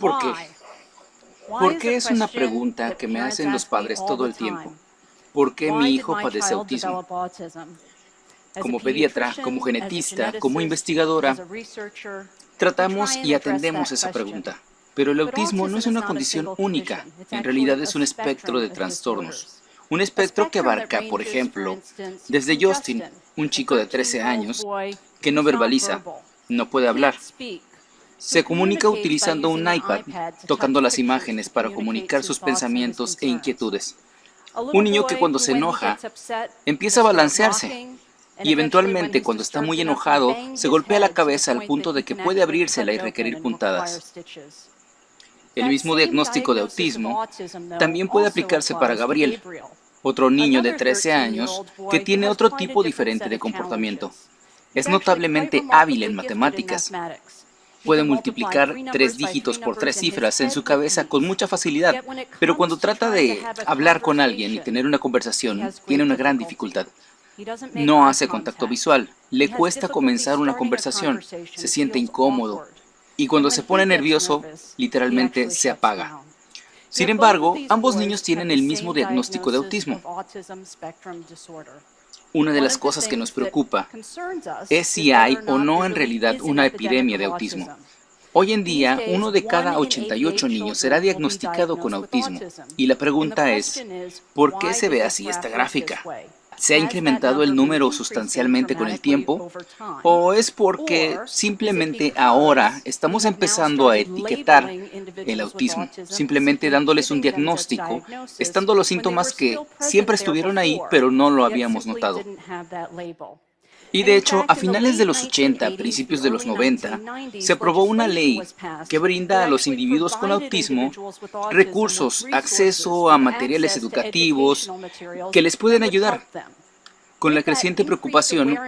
¿Por qué? ¿Por qué es una pregunta que me hacen los padres todo el tiempo? ¿Por qué mi hijo padece autismo? Como pediatra, como genetista, como investigadora, tratamos y atendemos esa pregunta. Pero el autismo no es una condición única, en realidad es un espectro de trastornos. Un espectro que abarca, por ejemplo, desde Justin, un chico de 13 años que no verbaliza, no puede hablar. Se comunica utilizando un iPad, tocando las imágenes para comunicar sus pensamientos e inquietudes. Un niño que cuando se enoja, empieza a balancearse y eventualmente cuando está muy enojado, se golpea la cabeza al punto de que puede abrírsela y requerir puntadas. El mismo diagnóstico de autismo también puede aplicarse para Gabriel, otro niño de 13 años que tiene otro tipo diferente de comportamiento. Es notablemente hábil en matemáticas. Puede multiplicar 3 dígitos por 3 cifras en su cabeza con mucha facilidad, pero cuando trata de hablar con alguien y tener una conversación, tiene una gran dificultad. No hace contacto visual, le cuesta comenzar una conversación, se siente incómodo y cuando se pone nervioso, literalmente se apaga. Sin embargo, ambos niños tienen el mismo diagnóstico de autismo. Una de las cosas que nos preocupa es si hay o no en realidad una epidemia de autismo. Hoy en día, 1 de cada 88 niños será diagnosticado con autismo. Y la pregunta es, ¿por qué se ve así esta gráfica? ¿Se ha incrementado el número sustancialmente con el tiempo? ¿O es porque simplemente ahora estamos empezando a etiquetar el autismo, simplemente dándoles un diagnóstico, estando los síntomas que siempre estuvieron ahí, pero no lo habíamos notado? Y de hecho, a finales de los 80, principios de los 90, se aprobó una ley que brinda a los individuos con autismo recursos, acceso a materiales educativos que les pueden ayudar. Con la creciente preocupación,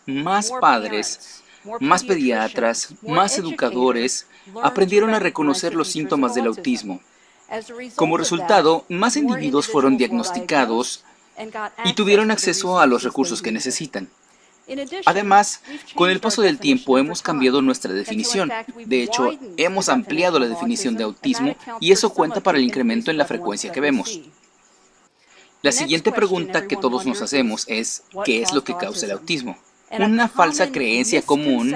más padres, más pediatras, más educadores aprendieron a reconocer los síntomas del autismo. Como resultado, más individuos fueron diagnosticados y tuvieron acceso a los recursos que necesitan. Además, con el paso del tiempo hemos cambiado nuestra definición. De hecho, hemos ampliado la definición de autismo y eso cuenta para el incremento en la frecuencia que vemos. La siguiente pregunta que todos nos hacemos es, ¿qué es lo que causa el autismo? Una falsa creencia común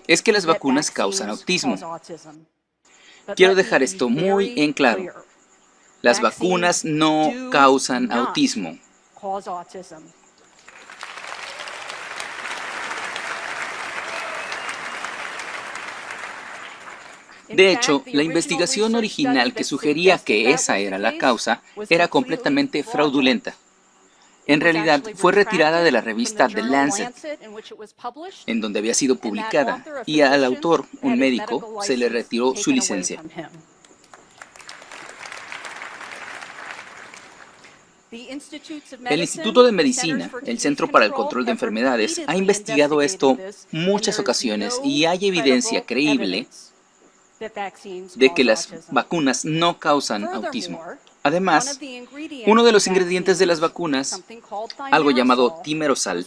es que las vacunas causan autismo. Quiero dejar esto muy en claro. Las vacunas no causan autismo. De hecho, la investigación original que sugería que esa era la causa era completamente fraudulenta. En realidad, fue retirada de la revista The Lancet, en donde había sido publicada, y al autor, un médico, se le retiró su licencia. El Instituto de Medicina, el Centro para el Control de Enfermedades, ha investigado esto muchas ocasiones y hay evidencia creíble de que las vacunas no causan autismo. Además, uno de los ingredientes de las vacunas, algo llamado timerosal,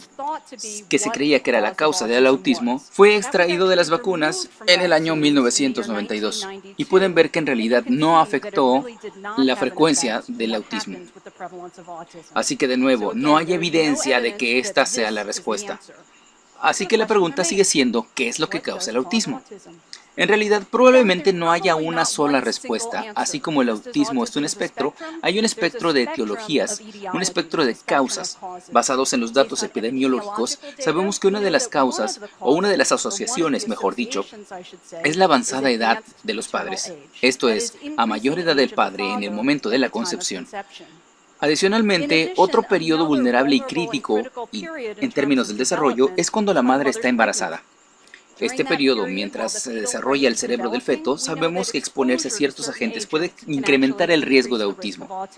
que se creía que era la causa del autismo, fue extraído de las vacunas en el año 1992. Y pueden ver que en realidad no afectó la frecuencia del autismo. Así que de nuevo, no hay evidencia de que esta sea la respuesta. Así que la pregunta sigue siendo, ¿qué es lo que causa el autismo? En realidad, probablemente no haya una sola respuesta. Así como el autismo es un espectro, hay un espectro de etiologías, un espectro de causas. Basados en los datos epidemiológicos, sabemos que una de las causas, o una de las asociaciones, mejor dicho, es la avanzada edad de los padres. Esto es, a mayor edad del padre en el momento de la concepción. Adicionalmente, otro periodo vulnerable y crítico, en términos del desarrollo, es cuando la madre está embarazada. Este periodo, mientras se desarrolla el cerebro del feto, sabemos que exponerse a ciertos agentes puede incrementar el riesgo de autismo.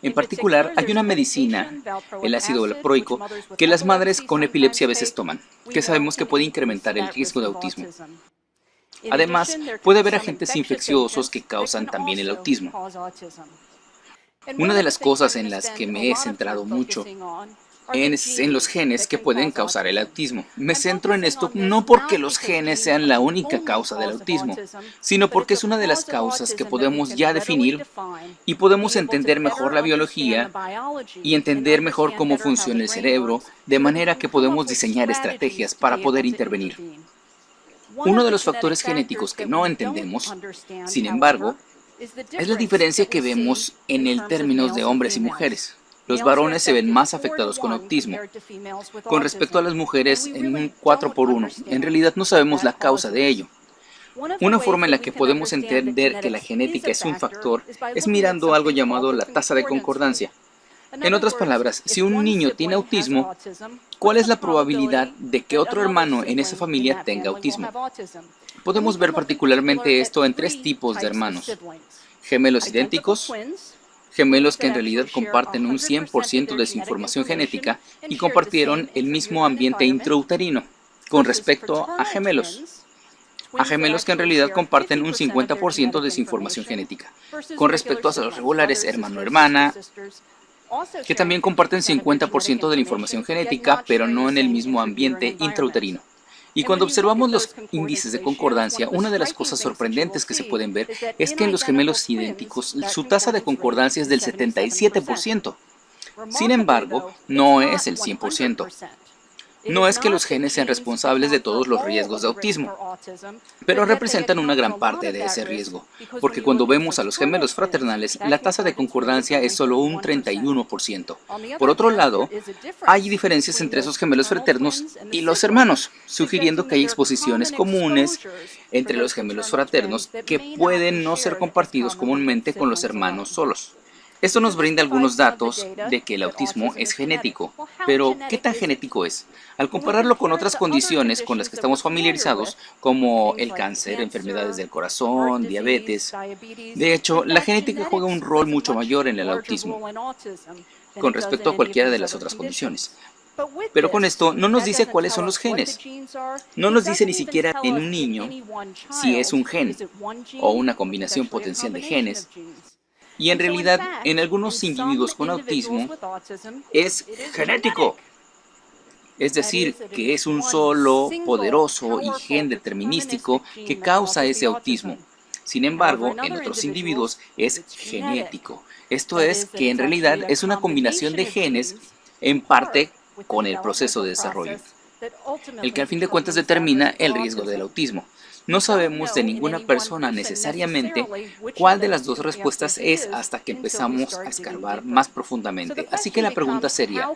En particular, hay una medicina, el ácido valproico, que las madres con epilepsia a veces toman, que sabemos que puede incrementar el riesgo de autismo. Además, puede haber agentes infecciosos que causan también el autismo. Una de las cosas en las que me he centrado mucho en los genes que pueden causar el autismo. Me centro en esto no porque los genes sean la única causa del autismo, sino porque es una de las causas que podemos ya definir y podemos entender mejor la biología y entender mejor cómo funciona el cerebro, de manera que podemos diseñar estrategias para poder intervenir. Uno de los factores genéticos que no entendemos, sin embargo, es la diferencia que vemos en el términos de hombres y mujeres. Los varones se ven más afectados con autismo con respecto a las mujeres en un 4:1. En realidad no sabemos la causa de ello. Una forma en la que podemos entender que la genética es un factor es mirando algo llamado la tasa de concordancia. En otras palabras, si un niño tiene autismo, ¿cuál es la probabilidad de que otro hermano en esa familia tenga autismo? Podemos ver particularmente esto en 3 tipos de hermanos: gemelos idénticos, gemelos que en realidad comparten un 100% de su información genética y compartieron el mismo ambiente intrauterino, con respecto a gemelos que en realidad comparten un 50% de su información genética, con respecto a los regulares hermano-hermana, que también comparten 50% de la información genética, pero no en el mismo ambiente intrauterino. Y cuando observamos los índices de concordancia, una de las cosas sorprendentes que se pueden ver es que en los gemelos idénticos su tasa de concordancia es del 77%. Sin embargo, no es el 100%. No es que los genes sean responsables de todos los riesgos de autismo, pero representan una gran parte de ese riesgo, porque cuando vemos a los gemelos fraternales, la tasa de concordancia es solo un 31%. Por otro lado, hay diferencias entre esos gemelos fraternos y los hermanos, sugiriendo que hay exposiciones comunes entre los gemelos fraternos que pueden no ser compartidos comúnmente con los hermanos solos. Esto nos brinda algunos datos de que el autismo es genético, pero ¿qué tan genético es? Al compararlo con otras condiciones con las que estamos familiarizados, como el cáncer, enfermedades del corazón, diabetes, de hecho, la genética juega un rol mucho mayor en el autismo con respecto a cualquiera de las otras condiciones. Pero con esto no nos dice cuáles son los genes. No nos dice ni siquiera en un niño si es un gen o una combinación potencial de genes. Y en realidad, en algunos individuos con autismo, es genético. Es decir, que es un solo, poderoso y gen determinístico que causa ese autismo. Sin embargo, en otros individuos es genético. Esto es que en realidad es una combinación de genes, en parte con el proceso de desarrollo, el que al fin de cuentas determina el riesgo del autismo. No sabemos de ninguna persona necesariamente cuál de las dos respuestas es hasta que empezamos a escarbar más profundamente. Así que la pregunta sería,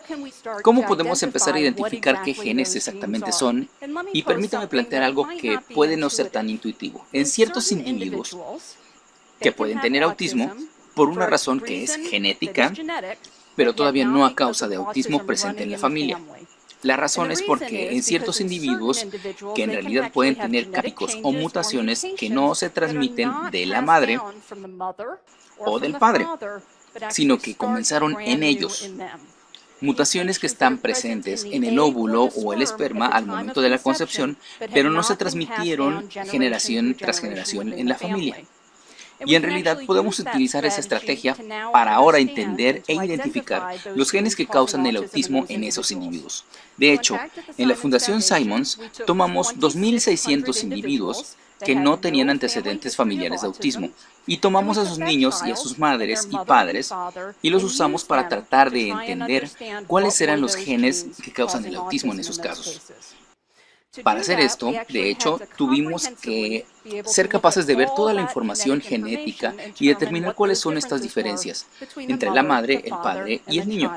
¿cómo podemos empezar a identificar qué genes exactamente son? Y permítame plantear algo que puede no ser tan intuitivo. En ciertos individuos que pueden tener autismo, por una razón que es genética, pero todavía no a causa de autismo presente en la familia. La razón es porque en ciertos individuos que en realidad pueden tener cambios o mutaciones que no se transmiten de la madre o del padre, sino que comenzaron en ellos. Mutaciones que están presentes en el óvulo o el esperma al momento de la concepción, pero no se transmitieron generación tras generación en la familia. Y en realidad podemos utilizar esa estrategia para ahora entender e identificar los genes que causan el autismo en esos individuos. De hecho, en la Fundación Simons tomamos 2.600 individuos que no tenían antecedentes familiares de autismo y tomamos a sus niños y a sus madres y padres y los usamos para tratar de entender cuáles eran los genes que causan el autismo en esos casos. Para hacer esto, de hecho, tuvimos que ser capaces de ver toda la información genética y determinar cuáles son estas diferencias entre la madre, el padre y el niño.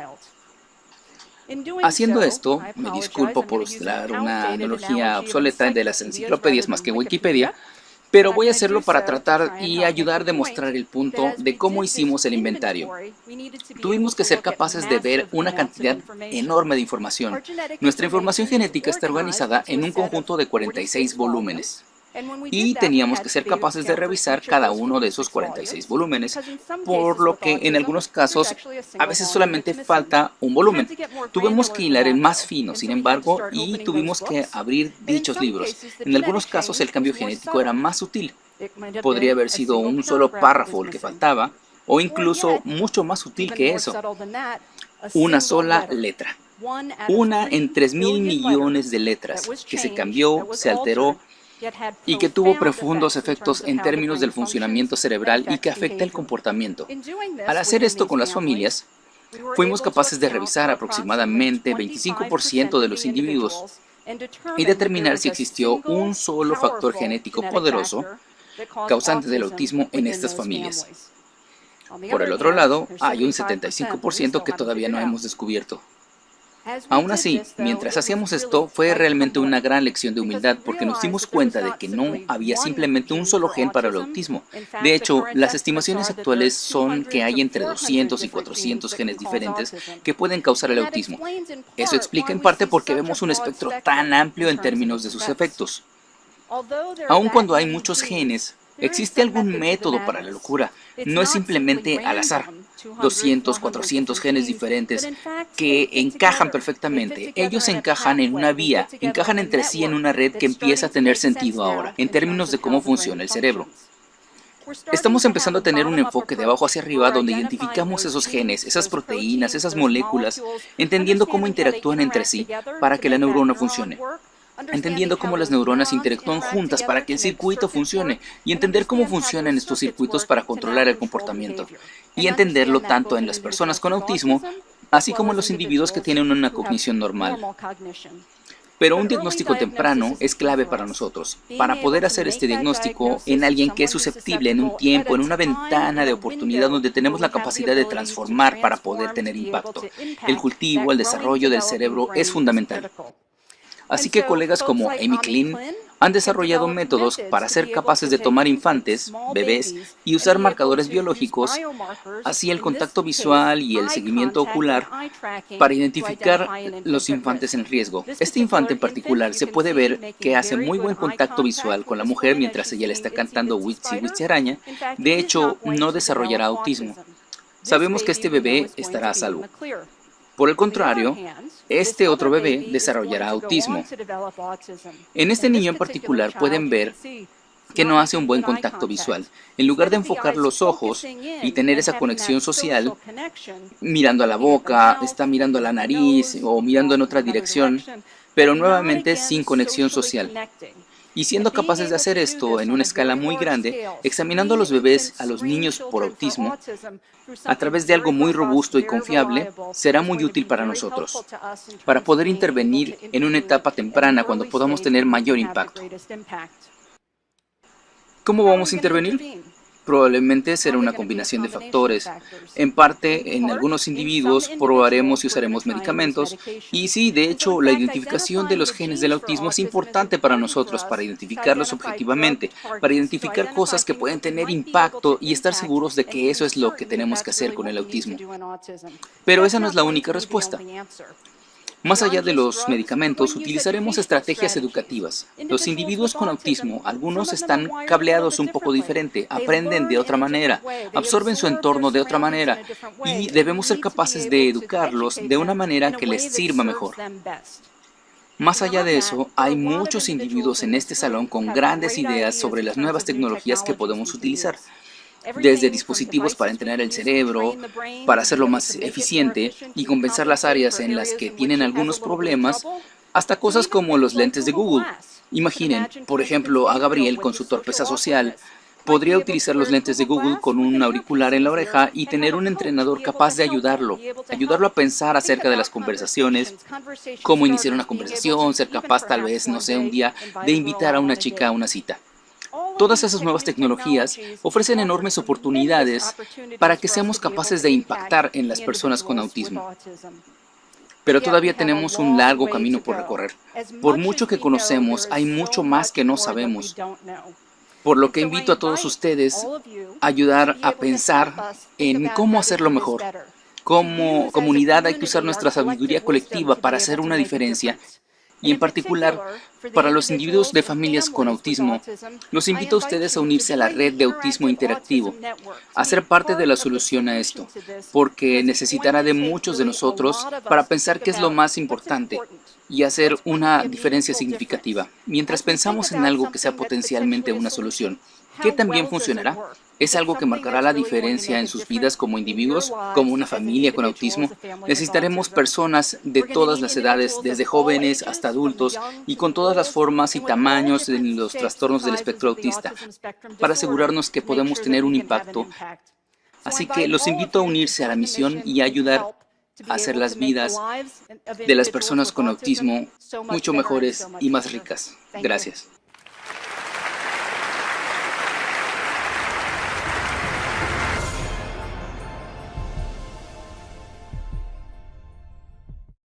Haciendo esto, me disculpo por usar una analogía obsoleta de las enciclopedias más que Wikipedia, pero voy a hacerlo para tratar y ayudar a demostrar el punto de cómo hicimos el inventario. Tuvimos que ser capaces de ver una cantidad enorme de información. Nuestra información genética está organizada en un conjunto de 46 volúmenes. Y teníamos que ser capaces de revisar cada uno de esos 46 volúmenes, por lo que en algunos casos a veces solamente falta un volumen. Tuvimos que hilar en más fino, sin embargo, y tuvimos que abrir dichos libros. En algunos casos el cambio genético era más sutil. Podría haber sido un solo párrafo el que faltaba, o incluso mucho más sutil que eso, una sola letra. una en 3.000 millones de letras, que se cambió, se alteró y que tuvo profundos efectos en términos del funcionamiento cerebral y que afecta el comportamiento. Al hacer esto con las familias, fuimos capaces de revisar aproximadamente 25% de los individuos y determinar si existió un solo factor genético poderoso causante del autismo en estas familias. Por el otro lado, hay un 75% que todavía no hemos descubierto. Aún así, mientras hacíamos esto, fue realmente una gran lección de humildad porque nos dimos cuenta de que no había simplemente un solo gen para el autismo. De hecho, las estimaciones actuales son que hay entre 200 y 400 genes diferentes que pueden causar el autismo. Eso explica en parte por qué vemos un espectro tan amplio en términos de sus efectos. Aun cuando hay muchos genes, existe algún método para la locura. No es simplemente al azar. 200, 400 genes diferentes que encajan perfectamente. Ellos encajan en una vía, encajan entre sí en una red que empieza a tener sentido ahora, en términos de cómo funciona el cerebro. Estamos empezando a tener un enfoque de abajo hacia arriba donde identificamos esos genes, esas proteínas, esas moléculas, entendiendo cómo interactúan entre sí para que la neurona funcione. Entendiendo cómo las neuronas interactúan juntas para que el circuito funcione y entender cómo funcionan estos circuitos para controlar el comportamiento y entenderlo tanto en las personas con autismo así como en los individuos que tienen una cognición normal. Pero un diagnóstico temprano es clave para nosotros, para poder hacer este diagnóstico en alguien que es susceptible en un tiempo, en una ventana de oportunidad donde tenemos la capacidad de transformar para poder tener impacto. El cultivo, el desarrollo del cerebro es fundamental. Así que colegas como Amy Klein han desarrollado métodos para ser capaces de tomar infantes, bebés, y usar marcadores biológicos, así el contacto visual y el seguimiento ocular, para identificar los infantes en riesgo. Este infante en particular se puede ver que hace muy buen contacto visual con la mujer mientras ella le está cantando Witsi Witsi Araña. De hecho, no desarrollará autismo. Sabemos que este bebé estará a salvo. Por el contrario, este otro bebé desarrollará autismo. En este niño en particular pueden ver que no hace un buen contacto visual. En lugar de enfocar los ojos y tener esa conexión social, mirando a la boca, está mirando a la nariz o mirando en otra dirección, pero nuevamente sin conexión social. Y siendo capaces de hacer esto en una escala muy grande, examinando a los bebés, a los niños por autismo, a través de algo muy robusto y confiable, será muy útil para nosotros, para poder intervenir en una etapa temprana cuando podamos tener mayor impacto. ¿Cómo vamos a intervenir? Probablemente será una combinación de factores. En parte, en algunos individuos probaremos y usaremos medicamentos. Y sí, de hecho, la identificación de los genes del autismo es importante para nosotros, para identificarlos objetivamente, para identificar cosas que pueden tener impacto y estar seguros de que eso es lo que tenemos que hacer con el autismo. Pero esa no es la única respuesta. Más allá de los medicamentos, utilizaremos estrategias educativas. Los individuos con autismo, algunos están cableados un poco diferente, aprenden de otra manera, absorben su entorno de otra manera y debemos ser capaces de educarlos de una manera que les sirva mejor. Más allá de eso, hay muchos individuos en este salón con grandes ideas sobre las nuevas tecnologías que podemos utilizar. Desde dispositivos para entrenar el cerebro, para hacerlo más eficiente y compensar las áreas en las que tienen algunos problemas, hasta cosas como los lentes de Google. Imaginen, por ejemplo, a Gabriel con su torpeza social. Podría utilizar los lentes de Google con un auricular en la oreja y tener un entrenador capaz de ayudarlo a pensar acerca de las conversaciones, cómo iniciar una conversación, ser capaz tal vez, no sé, un día de invitar a una chica a una cita. Todas esas nuevas tecnologías ofrecen enormes oportunidades para que seamos capaces de impactar en las personas con autismo. Pero todavía tenemos un largo camino por recorrer. Por mucho que conocemos, hay mucho más que no sabemos. Por lo que invito a todos ustedes a ayudar a pensar en cómo hacerlo mejor. Como comunidad hay que usar nuestra sabiduría colectiva para hacer una diferencia. Y en particular, para los individuos de familias con autismo, los invito a ustedes a unirse a la red de autismo interactivo, a ser parte de la solución a esto, porque necesitará de muchos de nosotros para pensar qué es lo más importante y hacer una diferencia significativa, mientras pensamos en algo que sea potencialmente una solución. ¿Qué también funcionará? Es algo que marcará la diferencia en sus vidas como individuos, como una familia con autismo. Necesitaremos personas de todas las edades, desde jóvenes hasta adultos, y con todas las formas y tamaños de los trastornos del espectro autista, para asegurarnos que podemos tener un impacto. Así que los invito a unirse a la misión y a ayudar a hacer las vidas de las personas con autismo mucho mejores y más ricas. Gracias.